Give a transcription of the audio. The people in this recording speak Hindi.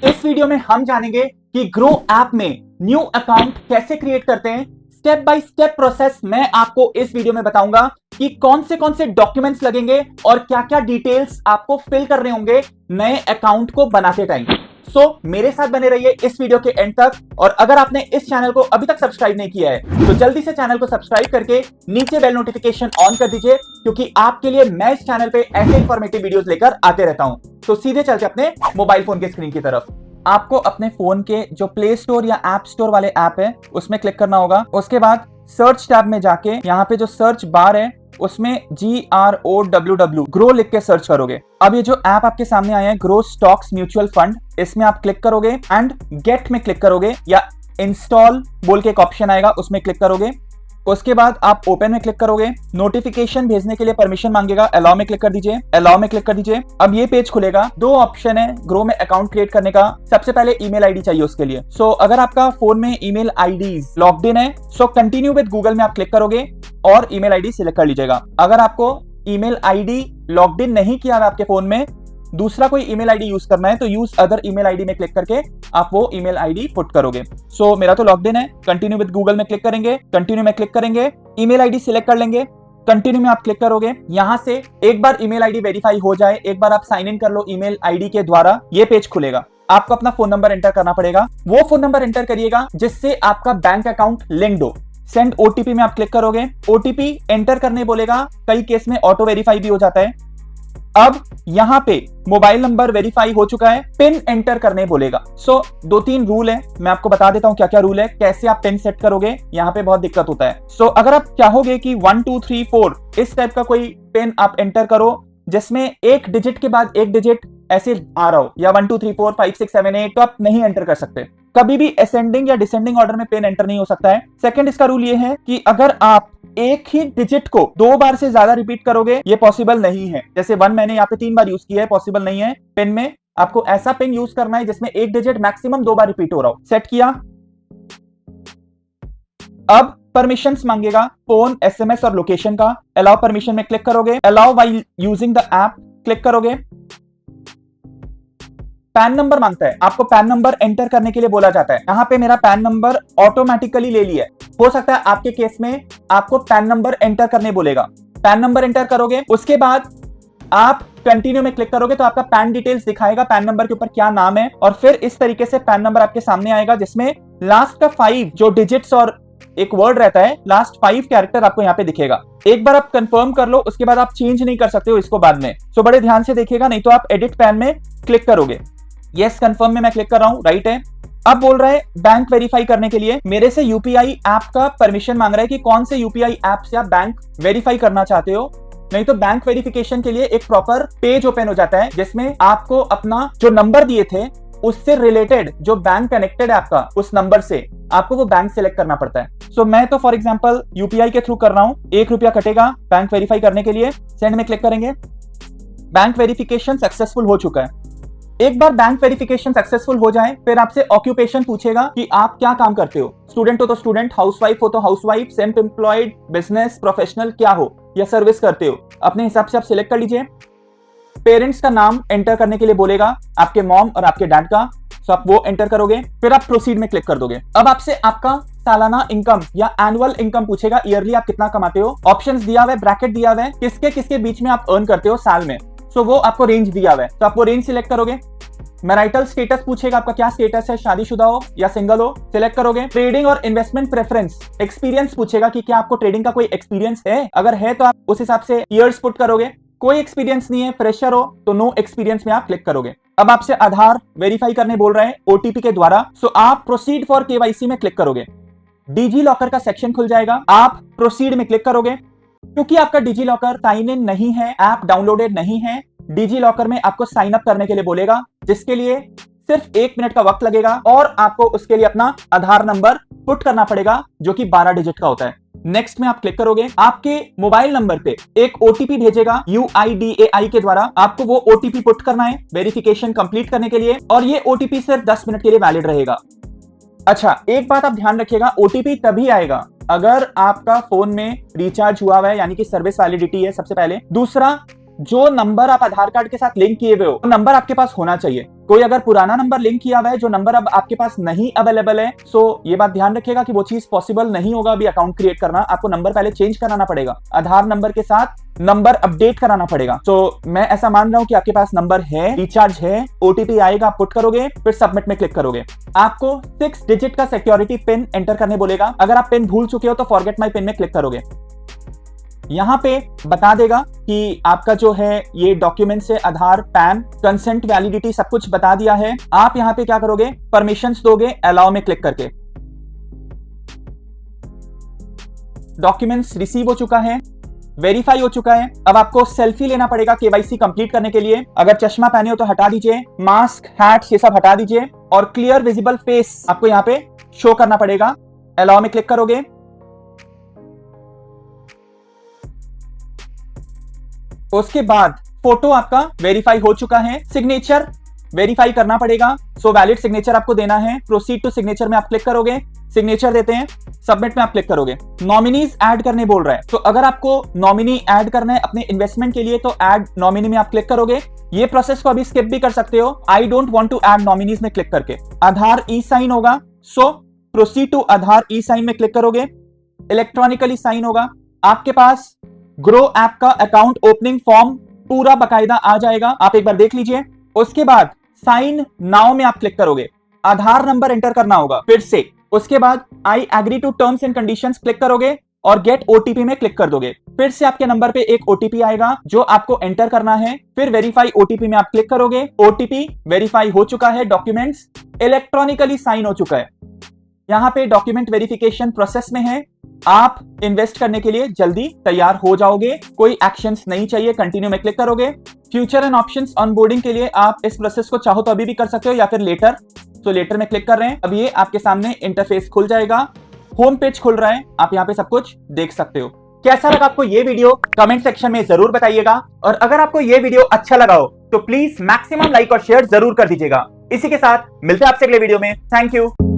इस वीडियो में हम जानेंगे कि ग्रो ऐप में न्यू अकाउंट कैसे क्रिएट करते हैं। स्टेप बाय स्टेप प्रोसेस मैं आपको इस वीडियो में बताऊंगा कि कौन से डॉक्यूमेंट्स लगेंगे और क्या क्या डिटेल्स आपको फिल करने होंगे नए अकाउंट को बनाते टाइम। मेरे साथ बने रहिए इस वीडियो के एंड तक। और अगर आपने इस चैनल को अभी तक सब्सक्राइब नहीं किया है तो जल्दी से चैनल को सब्सक्राइब करके नीचे बेल नोटिफिकेशन ऑन कर दीजिए, क्योंकि आपके लिए मैं इस चैनल पे ऐसे इंफॉर्मेटिव वीडियोस लेकर आते रहता हूं। तो सीधे चलते अपने मोबाइल फोन के स्क्रीन की तरफ। आपको अपने फोन के जो प्ले स्टोर या ऐप स्टोर वाले ऐप है उसमें क्लिक करना होगा। उसके बाद सर्च टैब में जाके यहाँ पे जो सर्च बार है उसमें GROWW ग्रो लिख के सर्च करोगे। अब ये जो ऐप आपके सामने आया है ग्रो स्टॉक्स म्यूचुअल फंड, इसमें आप क्लिक करोगे एंड गेट में क्लिक करोगे या इंस्टॉल बोल के एक ऑप्शन आएगा उसमें क्लिक करोगे। उसके बाद आप ओपन में क्लिक करोगे। नोटिफिकेशन भेजने के लिए परमिशन मांगेगा, अलाउ में क्लिक कर दीजिए, अलाउ में क्लिक कर दीजिए। अब ये पेज खुलेगा। दो ऑप्शन है ग्रो में अकाउंट क्रिएट करने का। सबसे पहले ईमेल आईडी चाहिए उसके लिए। अगर आपका फोन में ईमेल आईडी लॉग्ड इन है कंटिन्यू विद गूगल में आप क्लिक करोगे और ईमेल आईडी सिलेक्ट कर लीजिएगा। अगर आपको ईमेल आईडी लॉग्ड इन नहीं किया है आपके फोन में, दूसरा कोई ईमेल आईडी यूज करना है तो यूज अदर ईमेल आईडी में क्लिक करके आप वो ईमेल आईडी पुट करोगे। मेरा तो लॉग्ड इन है, कंटिन्यू विद गूगल में क्लिक करेंगे, कंटिन्यू में क्लिक करेंगे, ईमेल आईडी सिलेक्ट कर लेंगे, कंटिन्यू में आप क्लिक करोगे। यहां से एक बार ईमेल आईडी वेरीफाई हो जाए, एक बार आप साइन इन कर लो ईमेल आईडी के द्वारा, ये पेज खुलेगा। आपको अपना फोन नंबर एंटर करना पड़ेगा। वो फोन नंबर एंटर करिएगा जिससे आपका बैंक अकाउंट लिंक्ड हो। सेंड ओटीपी में आप क्लिक करोगे। ओटीपी एंटर करने बोलेगा, कई केस में ऑटो वेरीफाई भी हो जाता है। अब यहां पे मोबाइल नंबर वेरीफाई हो चुका है, पिन एंटर करने बोलेगा। दो तीन रूल है, मैं आपको बता देता हूं क्या क्या रूल है, कैसे आप पिन सेट करोगे। यहां पे बहुत दिक्कत होता है। अगर आप चाहोगे कि 1 2 3 4 इस टाइप का कोई पिन आप एंटर करो जिसमें एक डिजिट के बाद एक डिजिट ऐसे आ रहा हो, या 1 2 3 4 5 6 7 8, तो आप नहीं एंटर कर सकते। कभी भी असेंडिंग या डिसेंडिंग ऑर्डर में पिन एंटर नहीं हो सकता है। सेकंड इसका रूल ये है कि अगर आप एक ही डिजिट को 2 बार से ज्यादा रिपीट करोगे ये पॉसिबल नहीं है। जैसे 1 मैंने यहाँ पे 3 बार यूज किया है, पॉसिबल नहीं है। पिन में आपको ऐसा पिन यूज करना है जिसमें एक डिजिट मैक्सिमम 2 बार रिपीट हो रहा हो। सेट किया। अब परमिशंस मांगेगा फोन, एसएमएस और लोकेशन का। अलाउ परमिशन में क्लिक करोगे, allow while using the app click करोगे। पैन नंबर मांगता है, आपको पैन नंबर एंटर करने के लिए बोला जाता है। यहाँ पे मेरा पैन नंबर ऑटोमेटिकली ले लिया है। हो सकता है आपके केस में आपको पैन नंबर एंटर करने बोलेगा। पैन नंबर एंटर करोगे, उसके बाद आप कंटिन्यू में क्लिक करोगे तो आपका पैन डिटेल्स दिखाएगा, पैन नंबर के ऊपर क्या नाम है, और फिर इस तरीके से पैन नंबर आपके सामने आएगा जिसमें लास्ट का 5 जो डिजिट्स और एक वर्ड रहता है, लास्ट 5 कैरेक्टर आपको यहाँ पे दिखेगा। एक बार आप कंफर्म कर लो, उसके बाद आप चेंज नहीं कर सकते हो इसको बाद में। बड़े ध्यान से देखिएगा, नहीं तो आप एडिट पैन में क्लिक करोगे। यस कंफर्म में मैं क्लिक कर रहा हूं, राइट है। अब बोल रहा है बैंक वेरीफाई करने के लिए मेरे से यूपीआई ऐप का परमिशन मांग रहा है कि कौन से यूपीआई ऐप से आप बैंक वेरीफाई करना चाहते हो। नहीं तो बैंक वेरिफिकेशन के लिए एक प्रॉपर पेज ओपन हो जाता है जिसमें आपको अपना जो नंबर दिए थे उससे रिलेटेड जो बैंक कनेक्टेड है आपका, उस नंबर से आपको वो बैंक सिलेक्ट करना पड़ता है। मैं तो फॉर एग्जांपल यूपीआई के थ्रू कर रहा हूं। 1 रुपया कटेगा बैंक वेरीफाई करने के लिए। सेंड में क्लिक करेंगे। बैंक वेरिफिकेशन सक्सेसफुल हो चुका है। एक बार बैंक वेरिफिकेशन सक्सेसफुल हो जाए फिर आपसे ऑक्यूपेशन पूछेगा कि आप क्या काम करते हो। स्टूडेंट हो तो स्टूडेंट, हाउसवाइफ हो तो housewife, self employed, business, professional क्या हो या सर्विस करते हो, अपने हिसाब से आप सिलेक्ट कर लीजिए। पेरेंट्स का नाम एंटर करने के लिए बोलेगा, आपके मॉम और आपके डैड का। आप वो एंटर करोगे, फिर आप प्रोसीड में क्लिक कर दोगे। अब आपसे आपका सालाना इनकम या एनुअल इनकम पूछेगा, ईयरली आप कितना कमाते हो। ऑप्शंस दिया हुआ है, ब्रैकेट दिया हुआ है, किसके किसके बीच में आप अर्न करते हो साल में। वो आपको रेंज दिया हुआ है, तो आप वो रेंज सिलेक्ट करोगे। मैरिटल स्टेटस पूछेगा, आपका क्या स्टेटस है, शादीशुदा हो या सिंगल हो, सिलेक्ट करोगे। ट्रेडिंग और इन्वेस्टमेंट प्रेफरेंस, एक्सपीरियंस पूछेगा कि क्या आपको ट्रेडिंग का कोई एक्सपीरियंस है, अगर है तो आप उस हिसाब से ईयर्स पुट करोगे। कोई एक्सपीरियंस नहीं है, फ्रेशर हो तो नो एक्सपीरियंस में आप क्लिक करोगे। अब आपसे आधार वेरीफाई करने बोल रहे हैं ओटीपी के द्वारा। आप प्रोसीड फॉर केवाईसी में क्लिक करोगे। डिजी लॉकर का सेक्शन खुल जाएगा, आप प्रोसीड में क्लिक करोगे। क्योंकि आपका डिजी लॉकर साइन इन नहीं है, ऐप डाउनलोडेड नहीं है, डिजी लॉकर में आपको साइन अप करने के लिए बोलेगा, जिसके लिए सिर्फ 1 मिनट का वक्त लगेगा और आपको उसके लिए अपना आधार नंबर पुट करना पड़ेगा जो कि 12 डिजिट का होता है। नेक्स्ट में आप क्लिक करोगे। आपके मोबाइल नंबर पे एक ओटीपी भेजेगा UIDAI के द्वारा, आपको वो ओटीपी पुट करना है वेरिफिकेशन कंप्लीट करने के लिए, और ये ओटीपी सिर्फ 10 मिनट के लिए वैलिड रहेगा। अच्छा, एक बात आप ध्यान रखिएगा, ओटीपी तभी आएगा अगर आपका फोन में रिचार्ज हुआ है, यानी कि सर्विस वैलिडिटी है सबसे पहले। दूसरा, जो नंबर आप आधार कार्ड के साथ लिंक किए हुए हो वो नंबर आपके पास होना चाहिए। कोई अगर पुराना नंबर लिंक किया हुआ है जो नंबर अब आपके पास नहीं अवेलेबल है, सो ये बात ध्यान रखिएगा कि वो चीज पॉसिबल नहीं होगा अभी अकाउंट क्रिएट करना। आपको नंबर पहले चेंज कराना पड़ेगा, आधार नंबर के साथ नंबर अपडेट कराना पड़ेगा। तो मैं ऐसा मान रहा हूं कि आपके पास नंबर है, रिचार्ज है, ओटीपी आएगा, पुट करोगे, फिर सबमिट में क्लिक करोगे। आपको 6 डिजिट का सिक्योरिटी पिन एंटर करने बोलेगा। अगर आप पिन भूल चुके हो तो फॉरगेट माई पिन में क्लिक करोगे। यहां पे बता देगा कि आपका जो है ये डॉक्यूमेंट से आधार, पैन, कंसेंट, वैलिडिटी सब कुछ बता दिया है। आप यहां पे क्या करोगे, परमिशंस दोगे, अलाउ में क्लिक करके। डॉक्यूमेंट्स रिसीव हो चुका है, वेरीफाई हो चुका है। अब आपको सेल्फी लेना पड़ेगा केवाईसी कंप्लीट करने के लिए। अगर चश्मा पहने हो तो हटा दीजिए, मास्क, हैट ये सब हटा दीजिए और क्लियर विजिबल फेस आपको यहां पे शो करना पड़ेगा। अलाउ में क्लिक करोगे। उसके बाद फोटो आपका वेरीफाई हो चुका है, सिग्नेचर वेरीफाई करना पड़ेगा। सो वैलिड सिग्नेचर आपको देना है। प्रोसीड टू सिग्नेचर में आप क्लिक करोगे, सिग्नेचर देते हैं, सबमिट में आप क्लिक करोगे। नॉमिनीज ऐड करने बोल रहा है, तो अगर आपको नॉमिनी ऐड करना है अपने इन्वेस्टमेंट के लिए तो ऐड नॉमिनी में आप क्लिक करोगे। ये प्रोसेस को अभी स्किप भी कर सकते हो, I don't want to add nominees में क्लिक करके। आधार ई साइन होगा, so proceed to Aadhaar e sign में क्लिक करोगे। इलेक्ट्रॉनिकली साइन होगा, आपके पास ग्रो ऐप का अकाउंट ओपनिंग फॉर्म पूरा बकायदा आ जाएगा, आप एक बार देख लीजिए। उसके बाद साइन नाउ में आप क्लिक करोगे, आधार नंबर एंटर करना होगा फिर से। उसके बाद I agree to terms and conditions click करोगे और गेट ओटीपी में क्लिक कर दोगे। फिर से आपके नंबर पे एक ओटीपी आएगा जो आपको एंटर करना है। फिर वेरीफाई ओटीपी में आप क्लिक करोगे। ओटीपी वेरीफाई हो चुका है, डॉक्यूमेंट्स इलेक्ट्रॉनिकली साइन हो चुका है। यहां पे डॉक्यूमेंट वेरिफिकेशन प्रोसेस में है, आप इन्वेस्ट करने के लिए जल्दी तैयार हो जाओगे। कोई एक्शंस नहीं चाहिए, कंटिन्यू में क्लिक करोगे। फ्यूचर एंड ऑप्शंस ऑनबोर्डिंग के लिए आप इस प्रोसेस को चाहो तो अभी भी कर सकते हो या फिर लेटर। तो लेटर में क्लिक कर रहे हैं, अब ये आपके सामने इंटरफेस खुल जाएगा, होम पेज खुल रहा है, आप यहाँ पे सब कुछ देख सकते हो। कैसा लगा आपको ये वीडियो कमेंट सेक्शन में जरूर बताइएगा, और अगर आपको ये वीडियो अच्छा लगा हो तो प्लीज मैक्सिमम लाइक और शेयर जरूर कर दीजिएगा। इसी के साथ मिलते हैं आपसे अगले वीडियो में। Thank you.